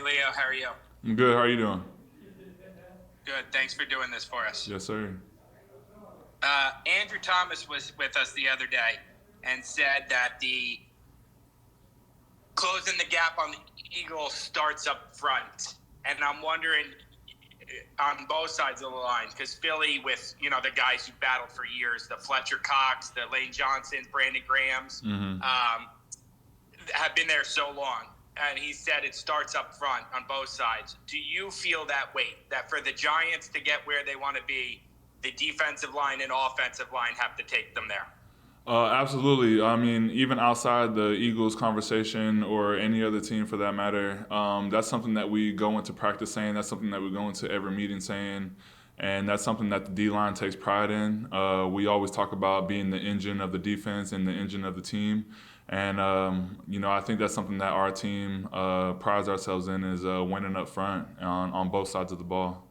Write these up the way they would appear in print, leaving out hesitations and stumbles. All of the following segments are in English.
Hey, Leo, how are you? I'm good. How are you doing? Good. Thanks for doing this for us. Yes, sir. Andrew Thomas was with us the other day and said that the closing the gap on the Eagles starts up front. And I'm wondering on both sides of the line, because Philly with, the guys who battled for years, the Fletcher Cox, the Lane Johnsons, Brandon Grahams, have been there so long. And he said it starts up front on both sides. Do you feel that weight, that for the Giants to get where they want to be, the defensive line and offensive line have to take them there? Absolutely. I mean, even outside the Eagles conversation or any other team for that matter, that's something that we go into practice saying. That's something that we go into every meeting saying. And that's something that the D-line takes pride in. We always talk about being the engine of the defense and the engine of the team. And, I think that's something that our team prides ourselves in is winning up front on both sides of the ball.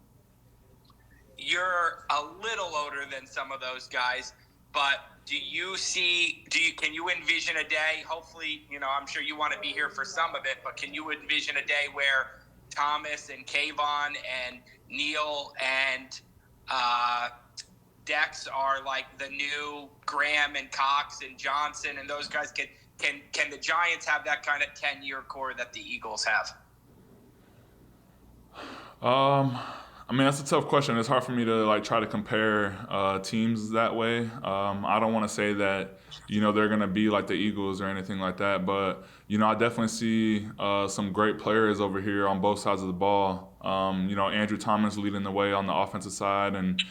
You're a little older than some of those guys, but can you envision a day, hopefully, I'm sure you want to be here for some of it, but can you envision a day where Thomas and Kayvon and Neal and Dex are like the new Graham and Cox and Johnson, and those guys can the Giants have that kind of 10-year core that the Eagles have? I mean, that's a tough question. It's hard for me to try to compare teams that way. I don't want to say that they're going to be like the Eagles or anything like that, but I definitely see some great players over here on both sides of the ball. Andrew Thomas leading the way on the offensive side, and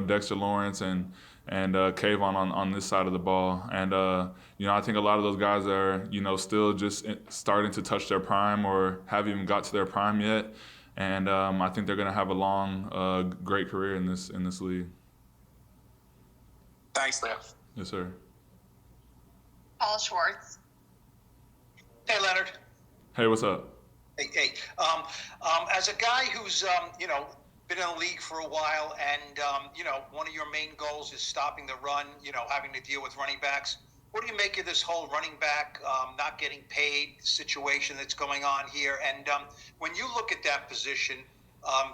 Dexter Lawrence and Kayvon on this side of the ball. And I think a lot of those guys are still just starting to touch their prime or haven't even got to their prime yet. And I think they're going to have a long, great career in this league. Thanks, Leo. Yes, sir. Paul Schwartz. Hey, Leonard. Hey, what's up? Hey. As a guy who's been in the league for a while, and one of your main goals is stopping the run, having to deal with running backs. What do you make of this whole running back not getting paid situation that's going on here? And when you look at that position,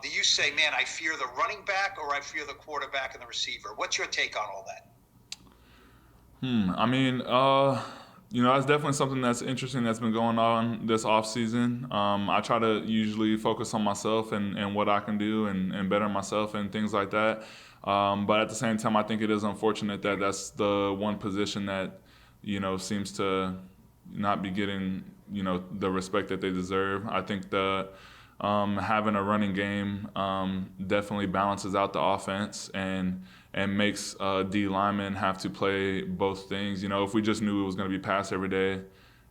do you say, man, I fear the running back or I fear the quarterback and the receiver? What's your take on all that? I mean, that's definitely something that's interesting that's been going on this offseason. I try to usually focus on myself and what I can do and better myself and things like that. But at the same time, I think it is unfortunate that that's the one position that seems to not be getting, the respect that they deserve. I think the having a running game definitely balances out the offense and makes D linemen have to play both things. If we just knew it was going to be pass every day,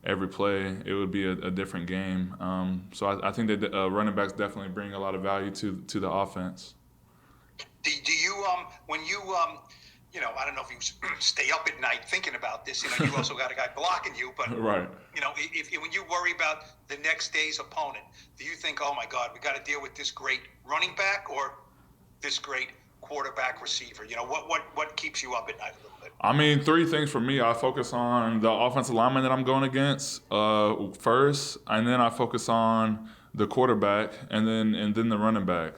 every play, it would be a different game. So I think that running backs definitely bring a lot of value to the offense. Do you, when you, I don't know if you stay up at night thinking about this, you also got a guy blocking you, but, right. If when you worry about the next day's opponent, do you think, oh my God, we got to deal with this great running back or this great quarterback receiver? What keeps you up at night a little bit? I mean, three things for me. I focus on the offensive lineman that I'm going against first, and then I focus on the quarterback, and then the running back.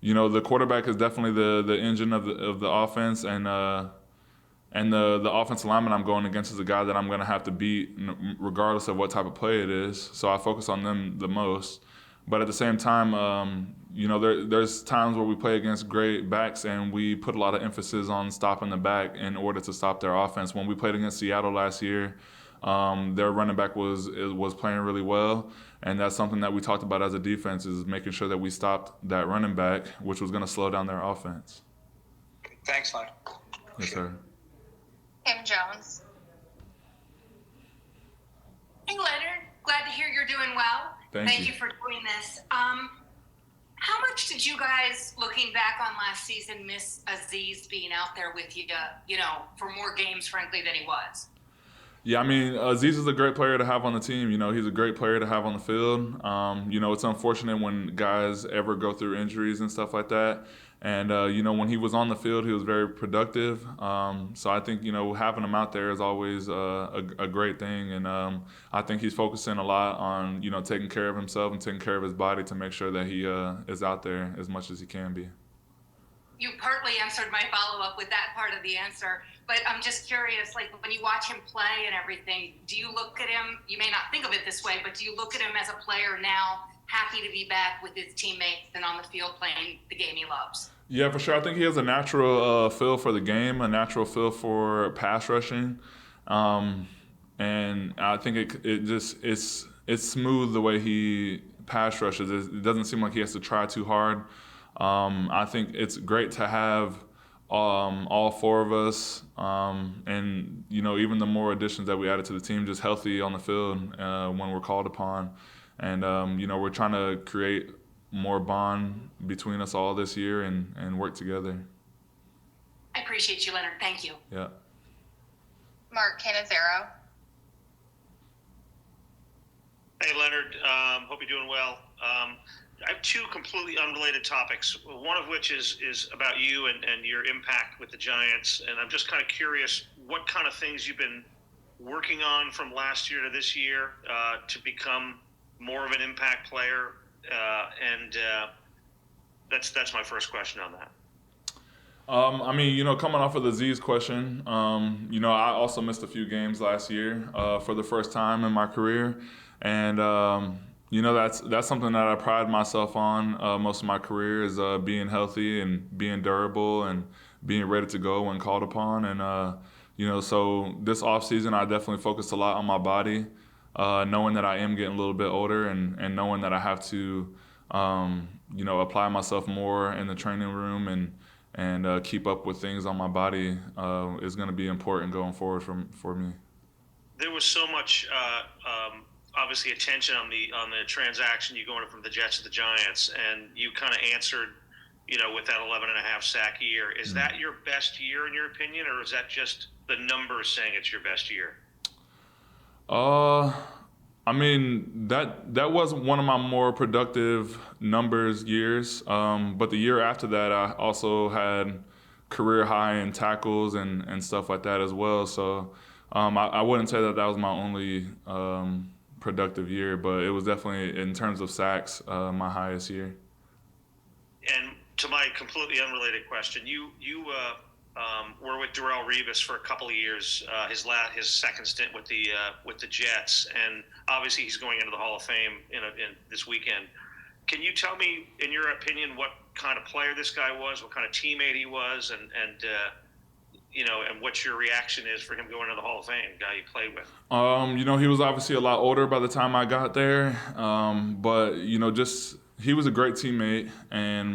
The quarterback is definitely the engine of the offense, and the offensive lineman I'm going against is a guy that I'm going to have to beat regardless of what type of play it is. So I focus on them the most. But at the same time, there's times where we play against great backs and we put a lot of emphasis on stopping the back in order to stop their offense. When we played against Seattle last year, their running back was playing really well, and that's something that we talked about as a defense is making sure that we stopped that running back, which was going to slow down their offense. Thanks, Leonard. Yes, sir. Tim Jones. Hey, Leonard. Glad to hear you're doing well. Thank you for doing this. How much did you guys, looking back on last season, miss Azeez being out there with you, for more games, frankly, than he was? Yeah, I mean, Aziz is a great player to have on the team. You know, he's a great player to have on the field. You know, it's unfortunate when guys ever go through injuries and stuff like that. And, you know, when he was on the field, he was very productive. So I think, you know, having him out there is always a great thing. And I think he's focusing a lot on, you know, taking care of himself and taking care of his body to make sure that he is out there as much as he can be. You partly answered my follow-up with that part of the answer, but I'm just curious, like when you watch him play and everything, do you look at him, you may not think of it this way, but do you look at him as a player now, happy to be back with his teammates and on the field playing the game he loves? Yeah, for sure. I think he has a natural feel for the game, a natural feel for pass rushing. And I think it's smooth the way he pass rushes. It doesn't seem like he has to try too hard. I think it's great to have all four of us, and you know, even the more additions that we added to the team, just healthy on the field when we're called upon, and you know, we're trying to create more bond between us all this year and work together. I appreciate you, Leonard. Thank you. Yeah. Mark Cannizzaro. Hey, Leonard. Hope you're doing well. I have two completely unrelated topics, one of which is about you and your impact with the Giants. And I'm just kind of curious what kind of things you've been working on from last year to this year to become more of an impact player. That's my first question on that. I mean, you know, coming off of the Z's question, you know, I also missed a few games last year for the first time in my career. And, you know, that's something that I pride myself on most of my career is being healthy and being durable and being ready to go when called upon. And, you know, so this offseason, I definitely focused a lot on my body, knowing that I am getting a little bit older and knowing that I have to, you know, apply myself more in the training room and keep up with things on my body is going to be important going forward for me. There was so much obviously attention on the transaction, you going from the Jets to the Giants, and you kind of answered, you know, with that 11.5 sack year. Is that your best year in your opinion, or is that just the numbers saying it's your best year? I mean, that was one of my more productive numbers years. But the year after that, I also had career high in tackles and stuff like that as well. So I wouldn't say that was my only productive year, but it was definitely, in terms of sacks, my highest year. And to my completely unrelated question, you were with Darrelle Revis for a couple of years, his second stint with the Jets, and obviously he's going into the Hall of Fame in this weekend. Can you tell me, in your opinion, what kind of player this guy was, what kind of teammate he was, and you know, and what your reaction is for him going to the Hall of Fame, guy you played with? You know, he was obviously a lot older by the time I got there, but you know, he was a great teammate,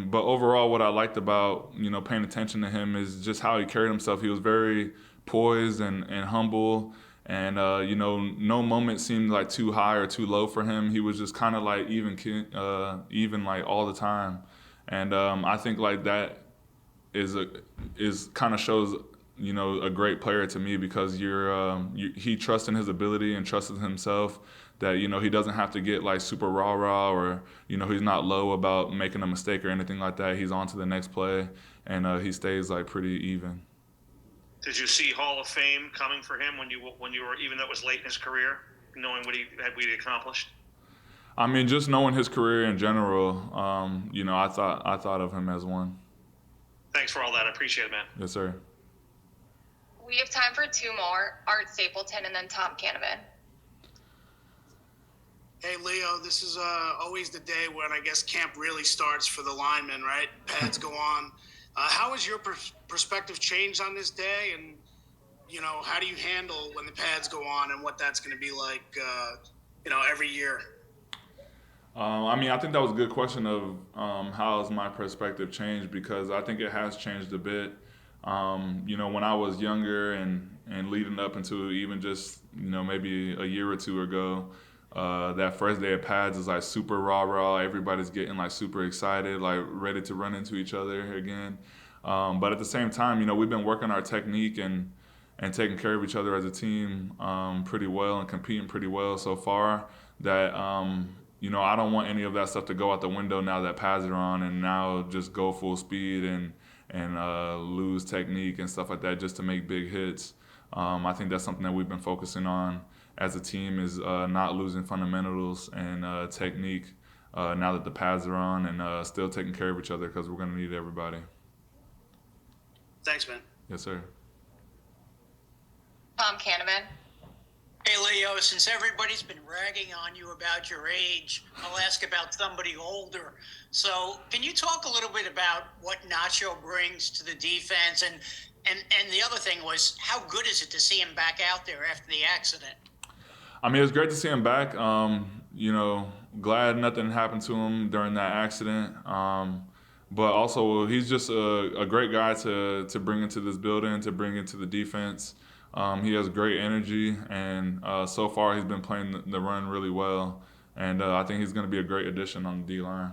but overall, what I liked about, you know, paying attention to him is just how he carried himself. He was very poised and humble, and you know, no moment seemed like too high or too low for him. He was just kind of like even like all the time, and I think like that is kind of shows, you know, a great player to me, because he trusts in his ability and trusts in himself, that, you know, he doesn't have to get like super rah-rah, or, you know, he's not low about making a mistake or anything like that. He's on to the next play, and he stays like pretty even. Did you see Hall of Fame coming for him when you were, even though it was late in his career, knowing what he accomplished? I mean, just knowing his career in general, you know, I thought of him as one. Thanks for all that. I appreciate it, man. Yes, sir. We have time for two more, Art Stapleton and then Tom Canavan. Hey, Leo, this is always the day when I guess camp really starts for the linemen, right? Pads go on. How has your perspective changed on this day? And, you know, how do you handle when the pads go on and what that's going to be like, you know, every year? I mean, I think that was a good question of how has my perspective changed, because I think it has changed a bit. You know, when I was younger and leading up into even just, you know, maybe a year or two ago, that first day of pads is like super rah-rah. Everybody's getting like super excited, like ready to run into each other again. But at the same time, you know, we've been working our technique and and taking care of each other as a team pretty well and competing pretty well so far that I don't want any of that stuff to go out the window now that pads are on and now just go full speed and lose technique and stuff like that just to make big hits. I think that's something that we've been focusing on as a team is not losing fundamentals and technique now that the pads are on and still taking care of each other because we're going to need everybody. Thanks, man. Yes, sir. Tom Canavan. Hey, Leo, since everybody's been ragging on you about your age, I'll ask about somebody older. So can you talk a little bit about what Nacho brings to the defense? And the other thing was, how good is it to see him back out there after the accident? I mean, it was great to see him back. Glad nothing happened to him during that accident. But also, he's just a great guy to bring into this building, to bring into the defense. He has great energy, and so far he's been playing the run really well. And I think he's going to be a great addition on the D-line.